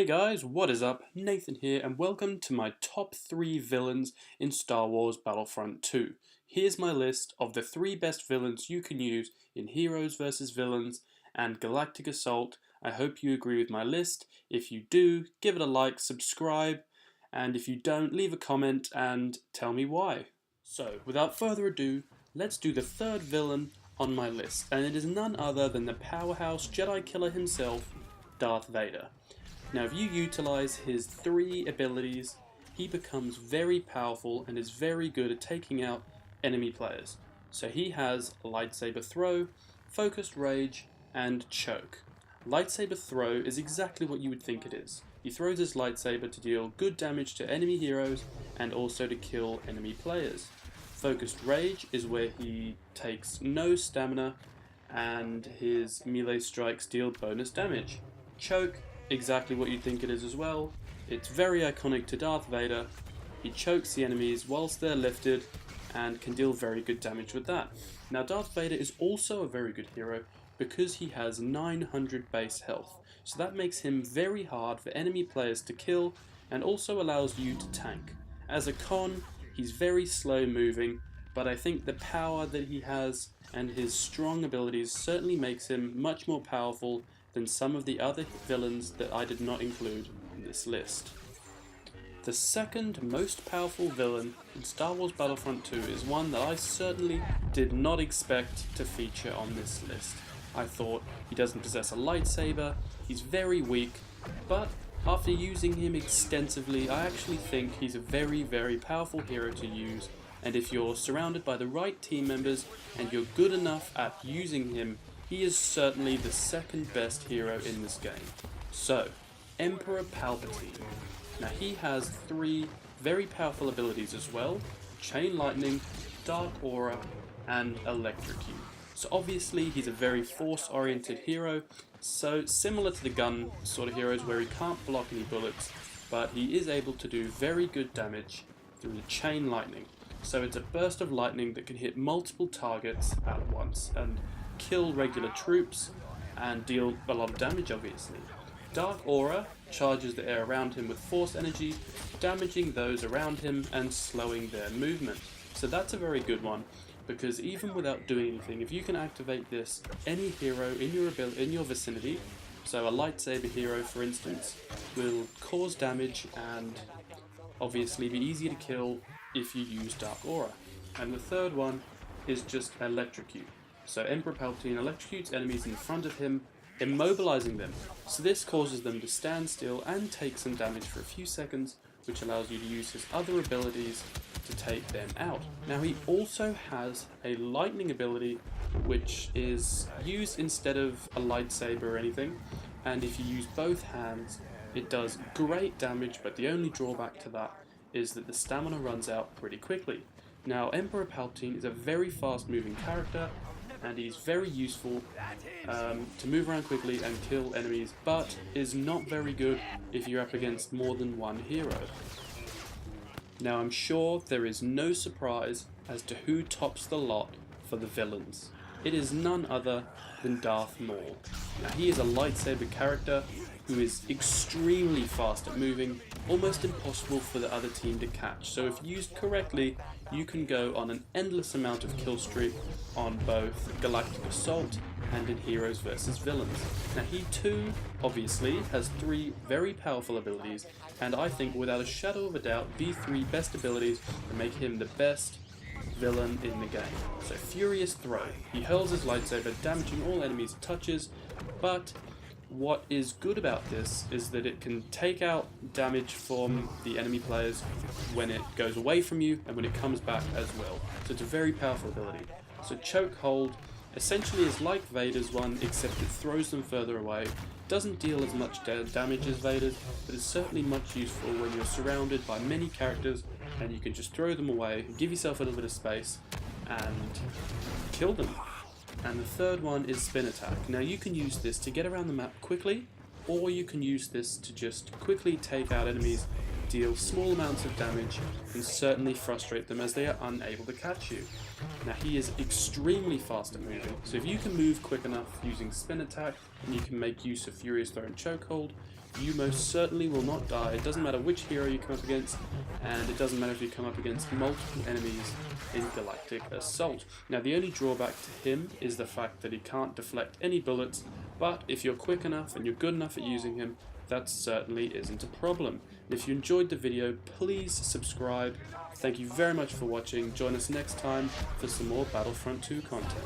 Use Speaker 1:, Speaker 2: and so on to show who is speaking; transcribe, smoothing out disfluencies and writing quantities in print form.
Speaker 1: Hey guys, what is up? Nathan here and welcome to my top 3 villains in Star Wars Battlefront 2. Here's my list of the 3 best villains you can use in Heroes vs Villains and Galactic Assault. I hope you agree with my list. If you do, give it a like, subscribe, and if you don't, leave a comment and tell me why. So, without further ado, let's do the third villain on my list, and it is none other than the powerhouse Jedi killer himself, Darth Vader. Now if you utilize his 3 abilities, he becomes very powerful and is very good at taking out enemy players. So he has Lightsaber Throw, Focused Rage, and Choke. Lightsaber Throw is exactly what you would think it is. He throws his lightsaber to deal good damage to enemy heroes and also to kill enemy players. Focused Rage is where he takes no stamina and his melee strikes deal bonus damage. Choke, exactly what you'd think it is as well. It's very iconic to Darth Vader. He chokes the enemies whilst they're lifted and can deal very good damage with that. Now Darth Vader is also a very good hero because he has 900 base health, so that makes him very hard for enemy players to kill and also allows you to tank. As a con, he's very slow moving, but I think the power that he has and his strong abilities certainly makes him much more powerful than some of the other villains that I did not include in this list. The second most powerful villain in Star Wars Battlefront 2 is one that I certainly did not expect to feature on this list. I thought he doesn't possess a lightsaber, he's very weak, but after using him extensively, I actually think he's a very powerful hero to use, and if you're surrounded by the right team members and you're good enough at using him, he is certainly the second best hero in this game. So, Emperor Palpatine. Now he has 3 very powerful abilities as well: Chain Lightning, Dark Aura, and Electrocute. So obviously he's a very force-oriented hero, so similar to the gun sort of heroes where he can't block any bullets, but he is able to do very good damage through the Chain Lightning. So it's a burst of lightning that can hit multiple targets at once and kill regular troops and deal a lot of damage obviously. Dark Aura charges the air around him with force energy, damaging those around him and slowing their movement. So that's a very good one, because even without doing anything, if you can activate this, any hero in your vicinity, so a lightsaber hero for instance, will cause damage and obviously be easier to kill if you use Dark Aura. And the third one is just Electrocute. So Emperor Palpatine electrocutes enemies in front of him, immobilizing them. So this causes them to stand still and take some damage for a few seconds, which allows you to use his other abilities to take them out. Now he also has a lightning ability which is used instead of a lightsaber or anything, and if you use both hands it does great damage, but the only drawback to that is that the stamina runs out pretty quickly. Now Emperor Palpatine is a very fast moving character and he's very useful to move around quickly and kill enemies, but is not very good if you're up against more than one hero. Now I'm sure there is no surprise as to who tops the lot for the villains. It is none other than Darth Maul. Now he is a lightsaber character who is extremely fast at moving, almost impossible for the other team to catch. So if used correctly, you can go on an endless amount of kill streak on both Galactic Assault and in Heroes vs Villains. Now he too, obviously, has 3 very powerful abilities, and I think without a shadow of a doubt, the 3 best abilities that make him the best villain in the game. So Furious Throw. He hurls his lightsaber, damaging all enemies it touches, but what is good about this is that it can take out damage from the enemy players when it goes away from you and when it comes back as well. So it's a very powerful ability. So Chokehold essentially is like Vader's one, except it throws them further away. Doesn't deal as much damage as Vader's, but is certainly much useful when you're surrounded by many characters and you can just throw them away, give yourself a little bit of space and kill them. And the third one is Spin Attack. Now you can use this to get around the map quickly, or you can use this to just quickly take out enemies deal small amounts of damage and certainly frustrate them as they are unable to catch you. Now he is extremely fast at moving, so if you can move quick enough using spin attack and you can make use of Furious Throw and Chokehold, you most certainly will not die. It doesn't matter which hero you come up against, and it doesn't matter if you come up against multiple enemies in Galactic Assault. Now the only drawback to him is the fact that he can't deflect any bullets, but if you're quick enough and you're good enough at using him, that certainly isn't a problem. And if you enjoyed the video, please subscribe. Thank you very much for watching. Join us next time for some more Battlefront 2 content.